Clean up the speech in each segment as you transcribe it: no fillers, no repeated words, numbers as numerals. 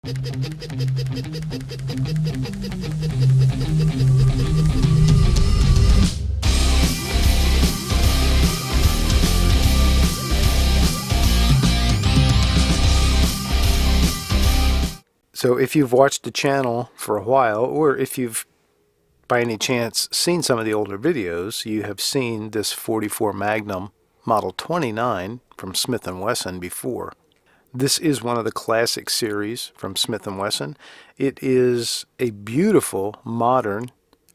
So if you've watched the channel for a while, or if you've by any chance seen some of the older videos, you have seen this 44 Magnum Model 29 from Smith & Wesson before. This is one of the classic series from Smith & Wesson. It is a beautiful modern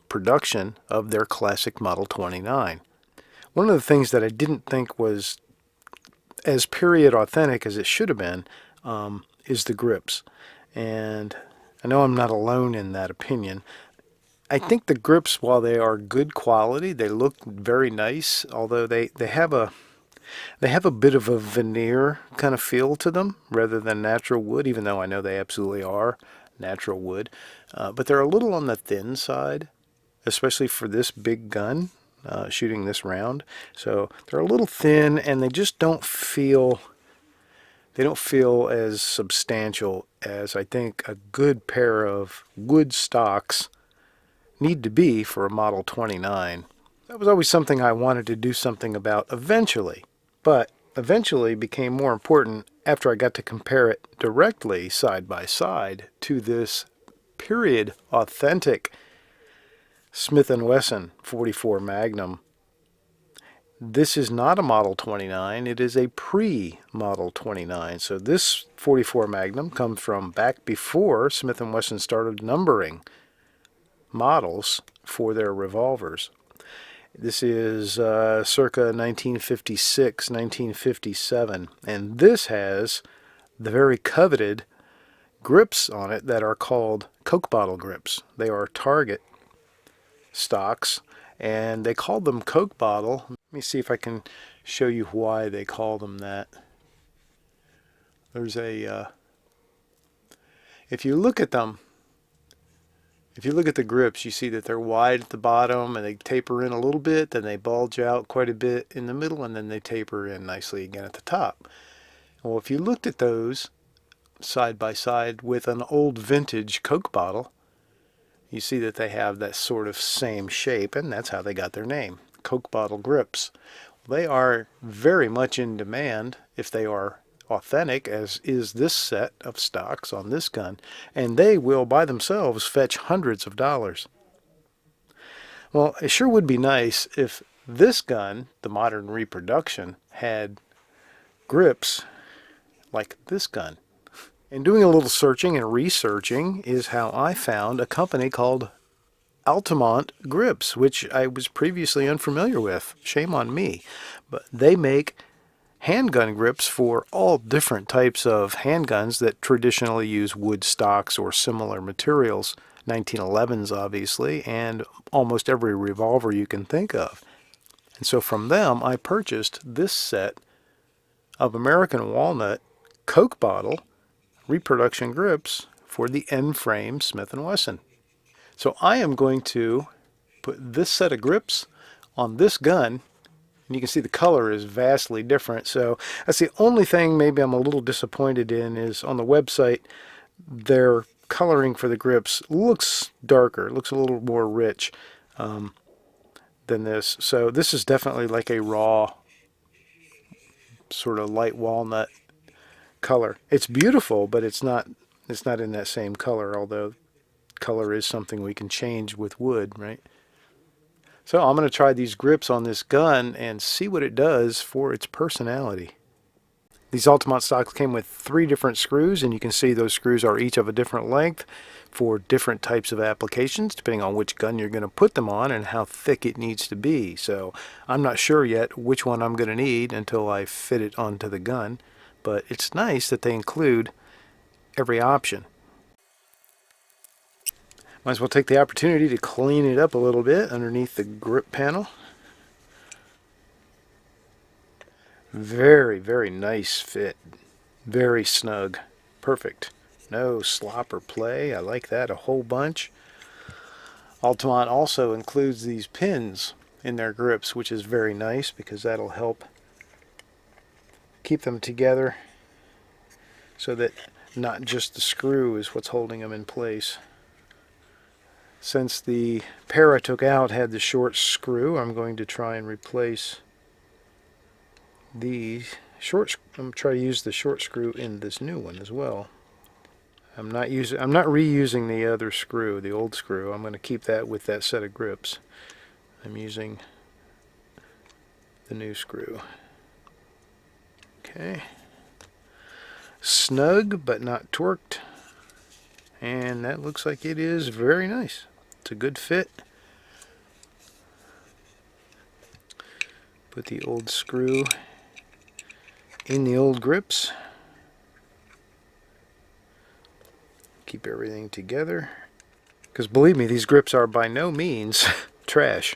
production of their classic Model 29. One of the things that I didn't think was as period authentic as it should have been is the grips. And I know I'm not alone in that opinion. I think the grips, while they are good quality, they look very nice, although they have a bit of a veneer kind of feel to them rather than natural wood, even though I know they absolutely are natural wood. But they're a little on the thin side, especially for this big gun, shooting this round. So they're a little thin, and they just don't feel as substantial as I think a good pair of wood stocks need to be for a Model 29. That was always something I wanted to do something about eventually, but eventually became more important after I got to compare it directly side by side to this period authentic Smith & Wesson 44 Magnum. This is not a Model 29, it is a pre-Model 29. So this 44 Magnum comes from back before Smith & Wesson started numbering models for their revolvers. This is circa 1956, 1957, and this has the very coveted grips on it that are called Coke bottle grips. They are Target stocks, and they called them Coke bottle. Let me see if I can show you why they call them that. There's a, if you look at them, if you look at the grips, you see that they're wide at the bottom and they taper in a little bit, then they bulge out quite a bit in the middle, and then they taper in nicely again at the top. Well, if you looked at those side by side with an old vintage Coke bottle, you see that they have that sort of same shape, and that's how they got their name, Coke bottle grips. They are very much in demand if they are authentic, as is this set of stocks on this gun, and they will by themselves fetch hundreds of dollars. Well, it sure would be nice if this gun, the modern reproduction, had grips like this gun. And doing a little searching and researching is how I found a company called Altamont Grips, which I was previously unfamiliar with. Shame on me. But they make handgun grips for all different types of handguns that traditionally use wood stocks or similar materials. 1911s, obviously, and almost every revolver you can think of. And so from them, I purchased this set of American walnut Coke bottle reproduction grips for the N-frame Smith & Wesson. So I am going to put this set of grips on this gun, and you can see the color is vastly different. So that's the only thing maybe I'm a little disappointed in, is on the website their coloring for the grips looks darker, looks a little more rich than this. So this is definitely like a raw sort of light walnut color. It's beautiful, but it's not in that same color, although color is something we can change with wood, right? So I'm going to try these grips on this gun and see what it does for its personality. These Altamont stocks came with 3 different screws, and you can see those screws are each of a different length for different types of applications, depending on which gun you're going to put them on and how thick it needs to be. So I'm not sure yet which one I'm going to need until I fit it onto the gun. But it's nice that they include every option. Might as well take the opportunity to clean it up a little bit underneath the grip panel. Very, very nice fit. Very snug. Perfect. No slop or play. I like that a whole bunch. Altamont also includes these pins in their grips, which is very nice because that'll help keep them together so that not just the screw is what's holding them in place. Since the pair I took out had the short screw, I'm going to try and replace these short. I'm going to try to use the short screw in this new one as well. I'm not reusing the other screw, the old screw. I'm going to keep that with that set of grips. I'm using the new screw. Okay. Snug but not torqued. And that looks like it is very nice. It's a good fit. Put the old screw in the old grips. Keep everything together. Because believe me, these grips are by no means trash.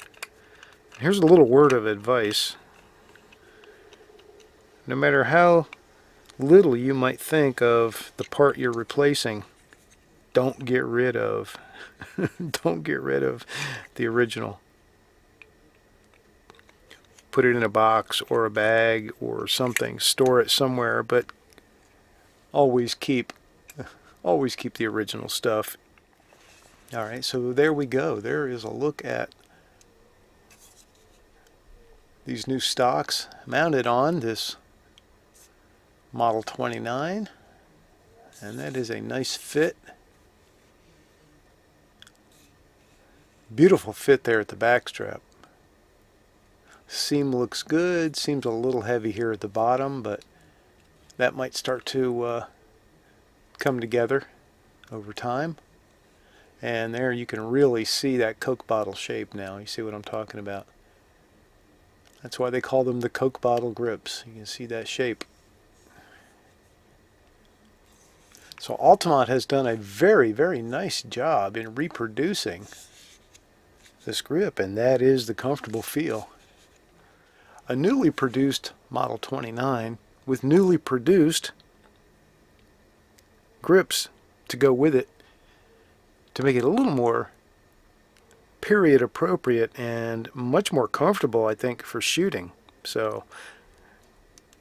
Here's a little word of advice. No matter how little you might think of the part you're replacing, don't get rid of don't get rid of the original. Put it in a box or a bag or something. Store it somewhere, but always keep the original stuff. Alright, so there we go. There is a look at these new stocks mounted on this Model 29, and that is a nice fit. Beautiful fit there at the back strap. Seam looks good. Seems a little heavy here at the bottom, but that might start to come together over time. And there you can really see that Coke bottle shape now. You see what I'm talking about? That's why they call them the Coke bottle grips. You can see that shape. So Altamont has done a very, very nice job in reproducing this grip, and that is the comfortable feel. A newly produced Model 29 with newly produced grips to go with it to make it a little more period appropriate and much more comfortable, I think, for shooting. So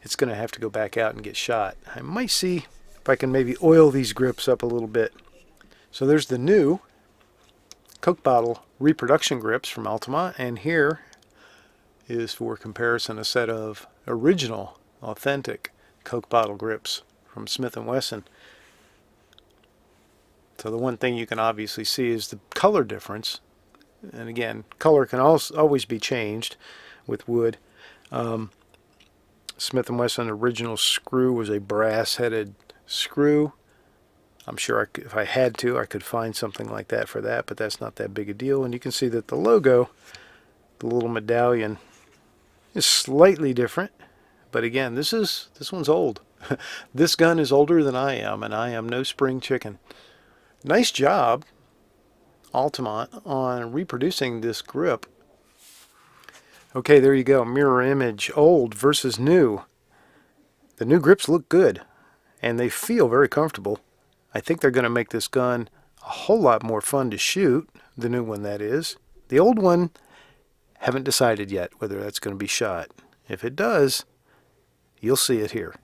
it's going to have to go back out and get shot. I might see if I can maybe oil these grips up a little bit. So there's the new Coke bottle reproduction grips from Altamont, and here is for comparison a set of original, authentic Coke bottle grips from Smith & Wesson. So the one thing you can obviously see is the color difference, and again, color can always be changed with wood. Smith & Wesson original screw was a brass-headed screw. I'm sure if I had to, I could find something like that for that, but that's not that big a deal. And you can see that the logo, the little medallion, is slightly different. But again, this one's old. This gun is older than I am, and I am no spring chicken. Nice job, Altamont, on reproducing this grip. Okay, there you go. Mirror image, old versus new. The new grips look good, and they feel very comfortable. I think they're going to make this gun a whole lot more fun to shoot, the new one that is. The old one, haven't decided yet whether that's going to be shot. If it does, you'll see it here.